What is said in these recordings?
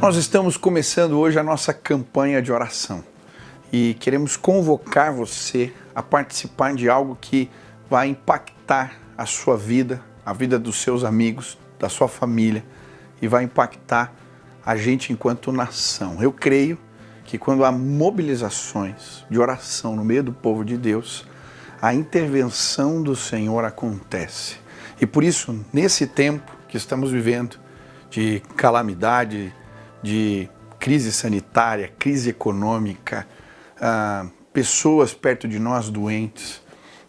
Nós estamos começando hoje a nossa campanha de oração e queremos convocar você a participar de algo que vai impactar a sua vida, a vida dos seus amigos, da sua família e vai impactar a gente enquanto nação. Eu creio que quando há mobilizações de oração no meio do povo de Deus, a intervenção do Senhor acontece. E por isso, nesse tempo que estamos vivendo de calamidade, de crise sanitária, crise econômica, pessoas perto de nós doentes,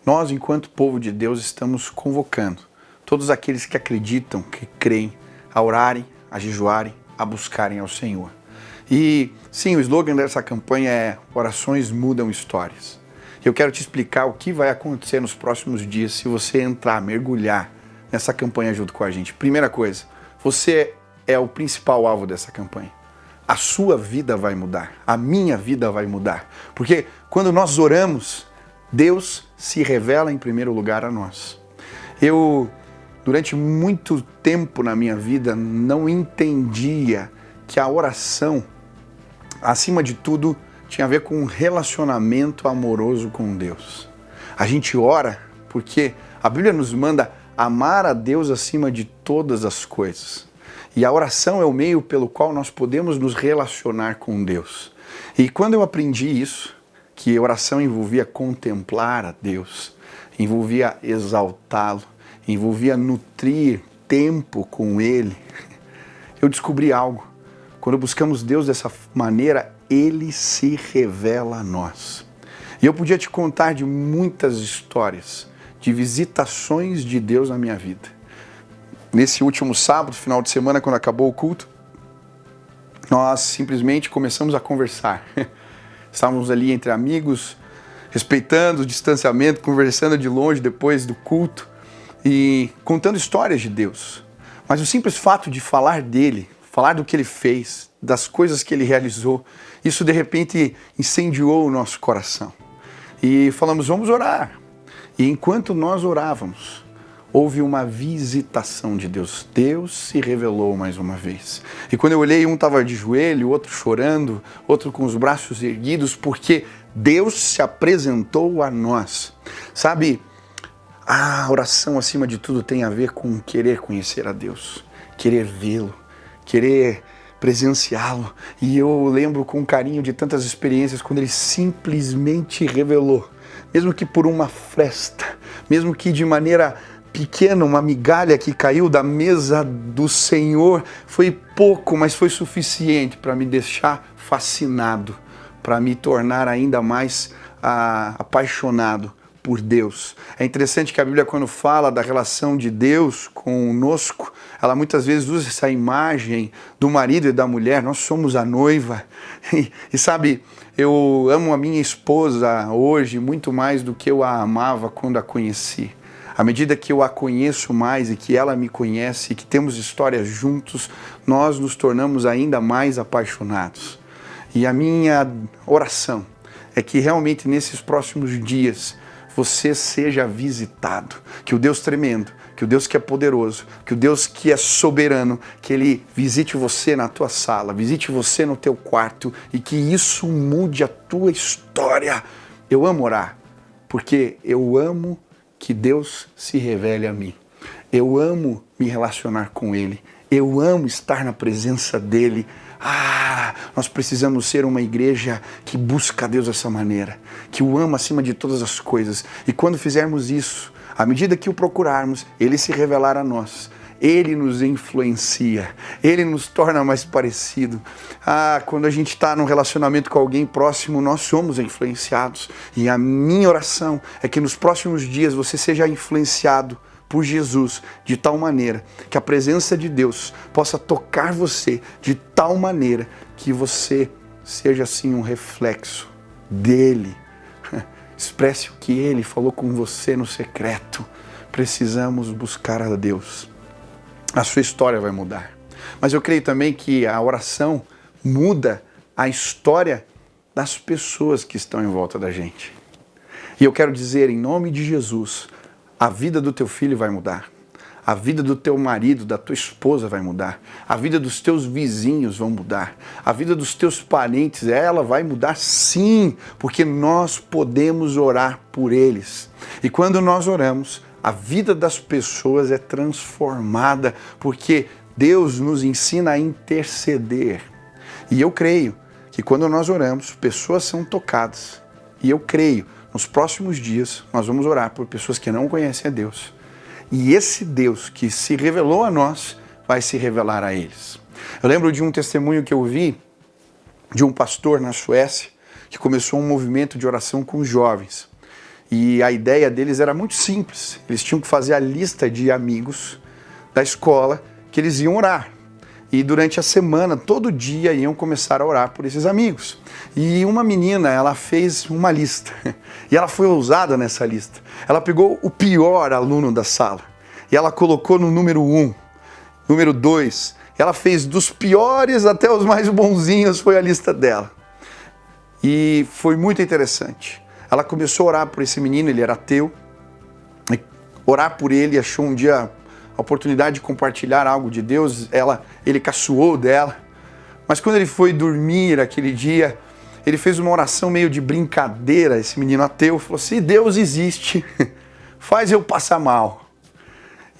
nós, enquanto povo de Deus, estamos convocando todos aqueles que acreditam, que creem, a orarem, a jejuarem, a buscarem ao Senhor. E sim, o slogan dessa campanha é Orações Mudam Histórias. Eu quero te explicar o que vai acontecer nos próximos dias se você entrar, mergulhar nessa campanha junto com a gente. Primeira coisa, você é o principal alvo dessa campanha. A sua vida vai mudar, a minha vida vai mudar. Porque quando nós oramos, Deus se revela em primeiro lugar a nós. Eu, durante muito tempo na minha vida, não entendia que a oração, acima de tudo, tinha a ver com um relacionamento amoroso com Deus. A gente ora porque a Bíblia nos manda amar a Deus acima de todas as coisas. E a oração é o meio pelo qual nós podemos nos relacionar com Deus. E quando eu aprendi isso, que oração envolvia contemplar a Deus, envolvia exaltá-lo, envolvia nutrir tempo com Ele, eu descobri algo. Quando buscamos Deus dessa maneira, Ele se revela a nós. E eu podia te contar de muitas histórias, de visitações de Deus na minha vida. Nesse último sábado, final de semana, quando acabou o culto, nós simplesmente começamos a conversar. Estávamos ali entre amigos, respeitando o distanciamento, conversando de longe depois do culto e contando histórias de Deus. Mas o simples fato de falar dele, falar do que ele fez, das coisas que ele realizou, isso de repente incendiou o nosso coração. E falamos, vamos orar. E enquanto nós orávamos, houve uma visitação de Deus. Deus se revelou mais uma vez. E quando eu olhei, um estava de joelho, outro chorando, outro com os braços erguidos, porque Deus se apresentou a nós. Sabe, a oração, acima de tudo, tem a ver com querer conhecer a Deus, querer vê-lo, querer presenciá-lo. E eu lembro com carinho de tantas experiências quando ele simplesmente revelou, mesmo que por uma fresta, mesmo que de maneira pequena, uma migalha que caiu da mesa do Senhor, foi pouco, mas foi suficiente para me deixar fascinado, para me tornar ainda mais apaixonado por Deus. É interessante que a Bíblia, quando fala da relação de Deus conosco, ela muitas vezes usa essa imagem do marido e da mulher. Nós somos a noiva. E sabe, eu amo a minha esposa hoje muito mais do que eu a amava quando a conheci. À medida que eu a conheço mais e que ela me conhece e que temos histórias juntos, nós nos tornamos ainda mais apaixonados. E a minha oração é que realmente nesses próximos dias você seja visitado, que o Deus tremendo, que o Deus que é poderoso, que o Deus que é soberano, que Ele visite você na tua sala, visite você no teu quarto e que isso mude a tua história. Eu amo orar, porque eu amo que Deus se revele a mim. Eu amo me relacionar com Ele. Eu amo estar na presença dEle. Nós precisamos ser uma igreja que busca a Deus dessa maneira, que o ama acima de todas as coisas. E quando fizermos isso, à medida que o procurarmos, Ele se revelar a nós. Ele nos influencia, Ele nos torna mais parecido. Quando a gente está num relacionamento com alguém próximo, nós somos influenciados. E a minha oração é que nos próximos dias você seja influenciado por Jesus de tal maneira que a presença de Deus possa tocar você de tal maneira que você seja assim um reflexo dele. Expresse o que Ele falou com você no secreto. Precisamos buscar a Deus. A sua história vai mudar. Mas eu creio também que a oração muda a história das pessoas que estão em volta da gente. E eu quero dizer, em nome de Jesus, a vida do teu filho vai mudar. A vida do teu marido, da tua esposa vai mudar. A vida dos teus vizinhos vão mudar. A vida dos teus parentes, ela vai mudar sim, porque nós podemos orar por eles. E quando nós oramos, a vida das pessoas é transformada, porque Deus nos ensina a interceder. E eu creio que quando nós oramos, pessoas são tocadas. E eu creio, nos próximos dias, nós vamos orar por pessoas que não conhecem a Deus. E esse Deus que se revelou a nós, vai se revelar a eles. Eu lembro de um testemunho que eu vi de um pastor na Suécia, que começou um movimento de oração com os jovens. E a ideia deles era muito simples. Eles tinham que fazer a lista de amigos da escola que eles iam orar. E durante a semana, todo dia, iam começar a orar por esses amigos. E uma menina, ela fez uma lista. E ela foi ousada nessa lista. Ela pegou o pior aluno da sala. E ela colocou no número 1, número 2. Ela fez dos piores até os mais bonzinhos, foi a lista dela. E foi muito interessante. Ela começou a orar por esse menino, ele era ateu. E orar por ele, achou um dia a oportunidade de compartilhar algo de Deus, ele caçoou dela. Mas quando ele foi dormir aquele dia, ele fez uma oração meio de brincadeira, esse menino ateu, falou: se Deus existe, faz eu passar mal.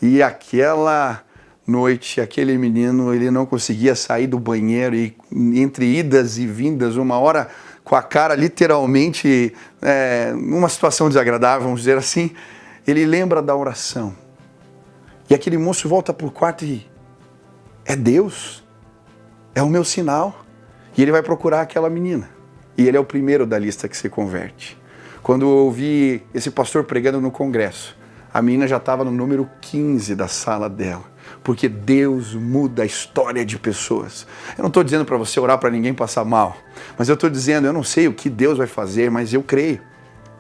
E aquela noite, aquele menino, ele não conseguia sair do banheiro, e entre idas e vindas, uma hora com a cara literalmente numa situação desagradável, vamos dizer assim, ele lembra da oração. E aquele moço volta para o quarto e é Deus, é o meu sinal. E ele vai procurar aquela menina. E ele é o primeiro da lista que se converte. Quando eu ouvi esse pastor pregando no congresso, a menina já estava no número 15 da sala dela. Porque Deus muda a história de pessoas. Eu não estou dizendo para você orar para ninguém passar mal. Mas eu estou dizendo, eu não sei o que Deus vai fazer, mas eu creio.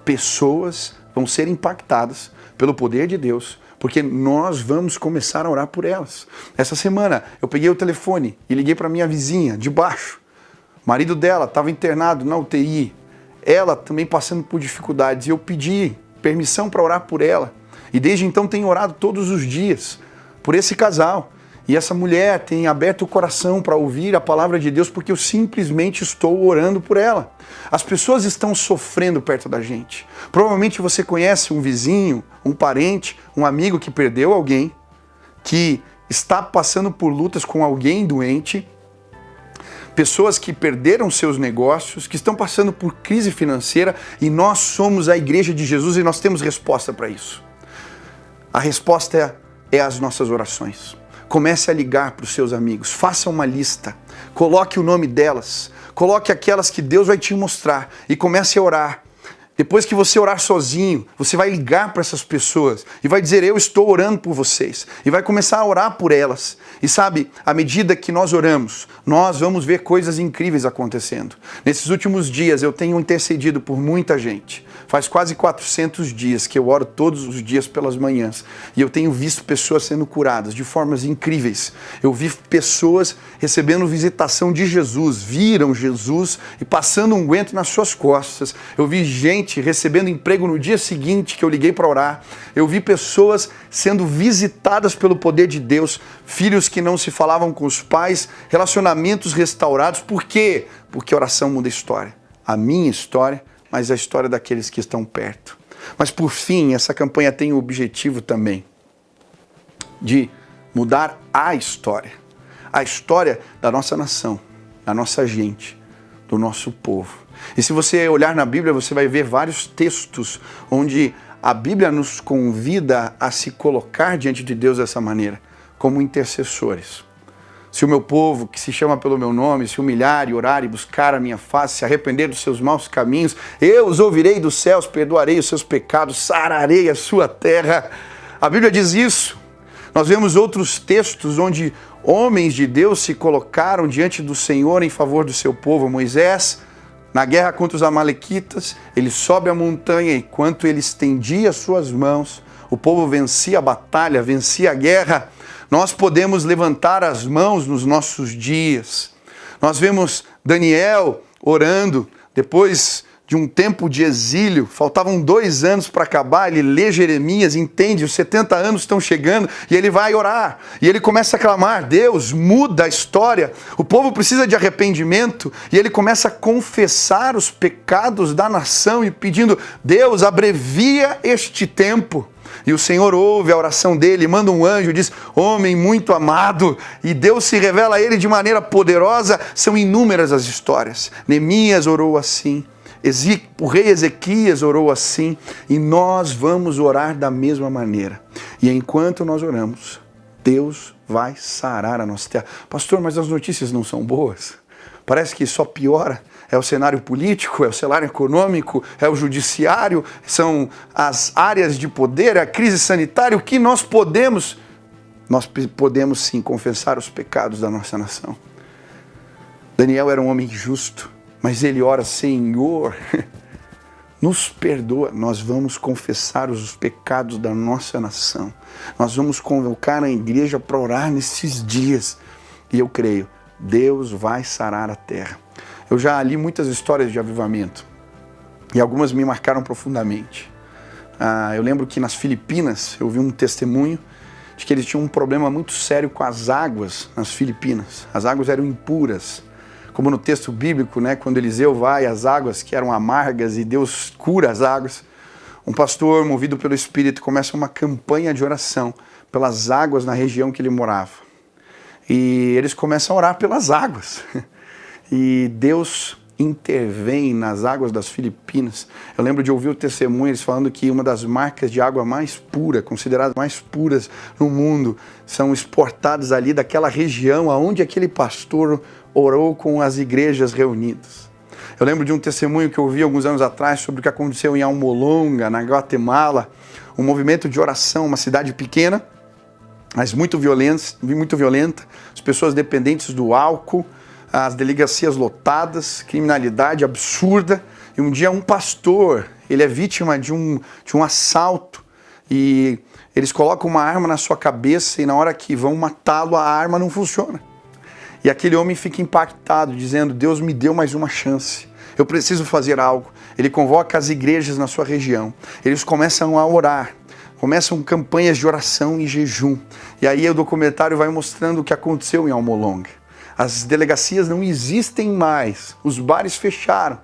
Pessoas vão ser impactadas pelo poder de Deus, porque nós vamos começar a orar por elas. Essa semana eu peguei o telefone e liguei para minha vizinha de baixo. O marido dela estava internado na UTI. Ela também passando por dificuldades. E eu pedi permissão para orar por ela. E desde então tenho orado todos os dias por esse casal. E essa mulher tem aberto o coração para ouvir a palavra de Deus, porque eu simplesmente estou orando por ela. As pessoas estão sofrendo perto da gente. Provavelmente você conhece um vizinho, um parente, um amigo que perdeu alguém, que está passando por lutas com alguém doente, pessoas que perderam seus negócios, que estão passando por crise financeira, e nós somos a Igreja de Jesus e nós temos resposta para isso. A resposta é as nossas orações. Comece a ligar para os seus amigos, faça uma lista, coloque o nome delas, coloque aquelas que Deus vai te mostrar e comece a orar. Depois que você orar sozinho, você vai ligar para essas pessoas e vai dizer: eu estou orando por vocês. E vai começar a orar por elas. E sabe, à medida que nós oramos, nós vamos ver coisas incríveis acontecendo. Nesses últimos dias eu tenho intercedido por muita gente. Faz quase 400 dias que eu oro todos os dias pelas manhãs. E eu tenho visto pessoas sendo curadas de formas incríveis. Eu vi pessoas recebendo visitação de Jesus, viram Jesus e passando unguento nas suas costas. Eu vi gente recebendo emprego no dia seguinte que eu liguei para orar. Eu vi pessoas sendo visitadas pelo poder de Deus, filhos que não se falavam com os pais, relacionamentos restaurados. Por quê? Porque oração muda a história. A minha história, mas a história daqueles que estão perto. Mas por fim, essa campanha tem o objetivo também de mudar a história da nossa nação, da nossa gente, do nosso povo. E se você olhar na Bíblia, você vai ver vários textos onde a Bíblia nos convida a se colocar diante de Deus dessa maneira, como intercessores. Se o meu povo, que se chama pelo meu nome, se humilhar e orar e buscar a minha face, se arrepender dos seus maus caminhos, eu os ouvirei dos céus, perdoarei os seus pecados, sararei a sua terra. A Bíblia diz isso. Nós vemos outros textos onde homens de Deus se colocaram diante do Senhor em favor do seu povo. Moisés, na guerra contra os amalequitas, ele sobe a montanha, enquanto ele estendia suas mãos, o povo vencia a batalha, vencia a guerra. Nós podemos levantar as mãos nos nossos dias. Nós vemos Daniel orando, depois de um tempo de exílio, faltavam 2 anos para acabar, ele lê Jeremias, entende, os 70 anos estão chegando, e ele vai orar, e ele começa a clamar, Deus, muda a história, o povo precisa de arrependimento, e ele começa a confessar os pecados da nação, e pedindo, Deus, abrevia este tempo. E o Senhor ouve a oração dele, manda um anjo, diz, homem muito amado, e Deus se revela a ele de maneira poderosa, são inúmeras as histórias. Neemias orou assim, o rei Ezequias orou assim, e nós vamos orar da mesma maneira. E enquanto nós oramos, Deus vai sarar a nossa terra. Pastor, mas as notícias não são boas? Parece que só piora. É o cenário político, é o cenário econômico, é o judiciário, são as áreas de poder, é a crise sanitária. O que nós podemos? Nós podemos sim confessar os pecados da nossa nação. Daniel era um homem justo, mas ele ora, Senhor, nos perdoa. Nós vamos confessar os pecados da nossa nação. Nós vamos convocar a igreja para orar nesses dias. E eu creio, Deus vai sarar a terra. Eu já li muitas histórias de avivamento e algumas me marcaram profundamente. Eu lembro que nas Filipinas eu vi um testemunho de que eles tinham um problema muito sério com as águas nas Filipinas. As águas eram impuras, como no texto bíblico, né, quando Eliseu vai, as águas que eram amargas e Deus cura as águas. Um pastor movido pelo Espírito começa uma campanha de oração pelas águas na região que ele morava. E eles começam a orar pelas águas. E Deus intervém nas águas das Filipinas. Eu lembro de ouvir o testemunho, eles falando que uma das marcas de água mais pura, consideradas mais puras no mundo, são exportadas ali daquela região onde aquele pastor orou com as igrejas reunidas. Eu lembro de um testemunho que eu ouvi alguns anos atrás sobre o que aconteceu em Almolonga, na Guatemala, um movimento de oração, uma cidade pequena, mas muito violenta, as pessoas dependentes do álcool, as delegacias lotadas, criminalidade absurda. E um dia um pastor, ele é vítima de um assalto e eles colocam uma arma na sua cabeça e na hora que vão matá-lo, a arma não funciona. E aquele homem fica impactado, dizendo, Deus me deu mais uma chance, eu preciso fazer algo. Ele convoca as igrejas na sua região, eles começam a orar, começam campanhas de oração e jejum. E aí o documentário vai mostrando o que aconteceu em Almolonga. As delegacias não existem mais, os bares fecharam.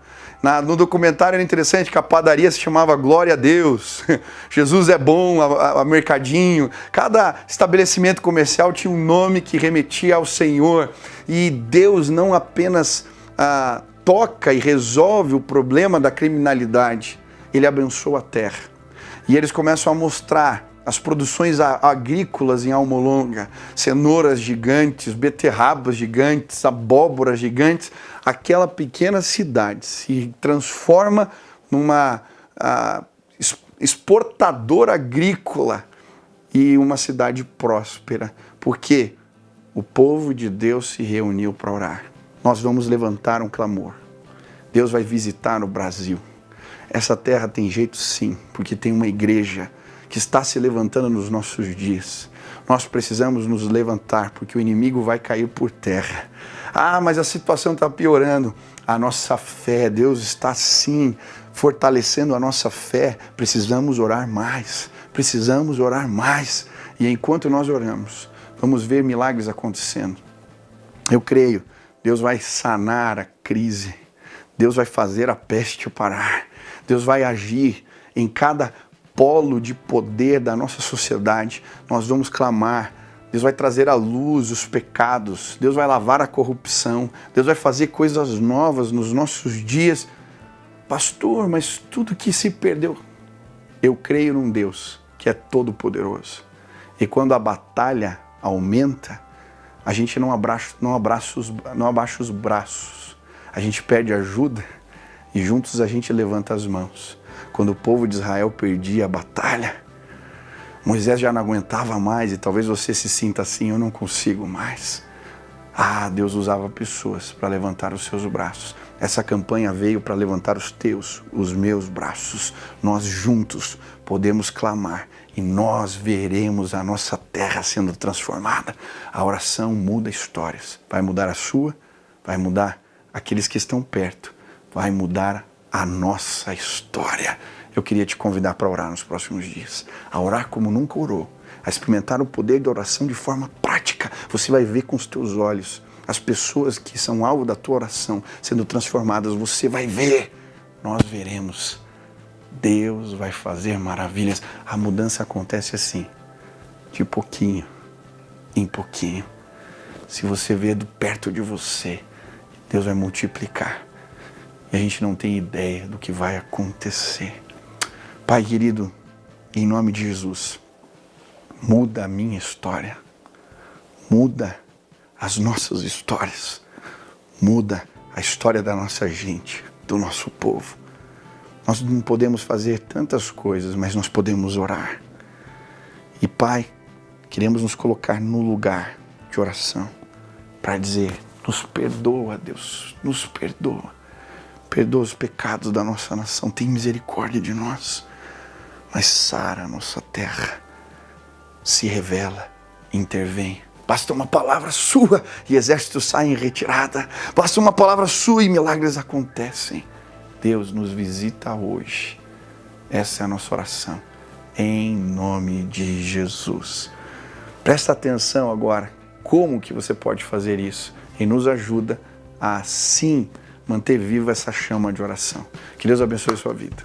No documentário era interessante que a padaria se chamava Glória a Deus, Jesus é bom, a Mercadinho. Cada estabelecimento comercial tinha um nome que remetia ao Senhor. E Deus não apenas toca e resolve o problema da criminalidade, Ele abençoa a terra. E eles começam a mostrar as produções agrícolas em Almolonga, cenouras gigantes, beterrabas gigantes, abóboras gigantes. Aquela pequena cidade se transforma numa exportadora agrícola e uma cidade próspera, porque o povo de Deus se reuniu para orar. Nós vamos levantar um clamor. Deus vai visitar o Brasil. Essa terra tem jeito sim, porque tem uma igreja que está se levantando nos nossos dias. Nós precisamos nos levantar, porque o inimigo vai cair por terra. Mas a situação está piorando. A nossa fé, Deus está sim fortalecendo a nossa fé. Precisamos orar mais, precisamos orar mais. E enquanto nós oramos, vamos ver milagres acontecendo. Eu creio, Deus vai sanar a crise. Deus vai fazer a peste parar. Deus vai agir em cada polo de poder da nossa sociedade. Nós vamos clamar. Deus vai trazer à luz os pecados. Deus vai lavar a corrupção. Deus vai fazer coisas novas nos nossos dias. Pastor, mas tudo que se perdeu. Eu creio num Deus que é todo poderoso. E quando a batalha aumenta, a gente não abaixa os braços. A gente pede ajuda e juntos a gente levanta as mãos. Quando o povo de Israel perdia a batalha, Moisés já não aguentava mais, e talvez você se sinta assim, eu não consigo mais. Deus usava pessoas para levantar os seus braços. Essa campanha veio para levantar os meus braços. Nós juntos podemos clamar e nós veremos a nossa terra sendo transformada. A oração muda histórias. Vai mudar a sua, vai mudar aqueles que estão perto, vai mudar a nossa história. Eu queria te convidar para orar nos próximos dias, a orar como nunca orou, a experimentar o poder da oração de forma prática. Você vai ver com os teus olhos as pessoas que são alvo da tua oração sendo transformadas. Você vai ver, nós veremos. Deus vai fazer maravilhas. A mudança acontece assim, de pouquinho em pouquinho. Se você vê do perto de você, Deus vai multiplicar. E a gente não tem ideia do que vai acontecer. Pai querido, em nome de Jesus, muda a minha história. Muda as nossas histórias. Muda a história da nossa gente, do nosso povo. Nós não podemos fazer tantas coisas, mas nós podemos orar. E Pai, queremos nos colocar no lugar de oração para dizer, nos perdoa, Deus, nos perdoa. Perdoa os pecados da nossa nação, tem misericórdia de nós. Mas sara a nossa terra, se revela, intervém. Basta uma palavra sua e exércitos saem em retirada. Basta uma palavra sua e milagres acontecem. Deus nos visita hoje. Essa é a nossa oração. Em nome de Jesus. Presta atenção agora. Como que você pode fazer isso? E nos ajuda a, sim, manter viva essa chama de oração. Que Deus abençoe a sua vida.